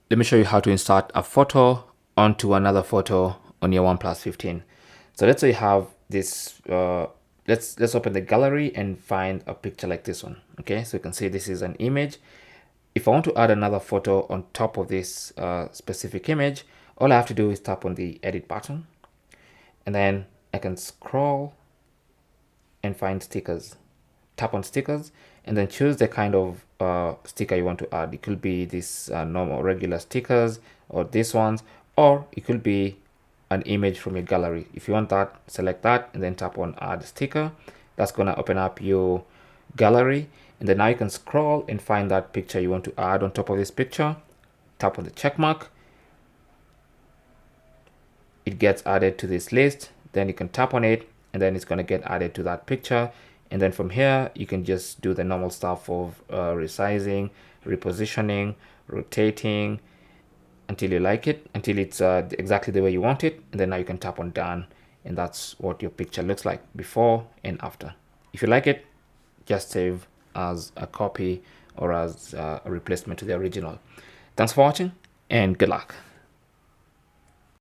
let me show you how to insert a photo onto another photo on your OnePlus 15. So let's say you have this, let's open the gallery and find a picture like this one. Okay, so you can see this is an image. If I want to add another photo on top of this specific image, all I have to do is tap on the edit button, and then I can scroll and find stickers. Tap on stickers and then choose the kind of sticker you want to add. It could be this normal regular stickers, or these ones, or it could be an image from your gallery. If you want that, select that and then tap on add sticker. That's going to open up your gallery, and then now you can scroll and find that picture you want to add on top of this picture. Tap on the check mark, it gets added to this list. Then you can tap on it and then it's going to get added to that picture. And then from here you can just do the normal stuff of resizing, repositioning, rotating until you like it, until it's exactly the way you want it. And then now you can tap on done, and that's what your picture looks like before and after. If you like it, just save as a copy or as a replacement to the original. Thanks for watching and good luck.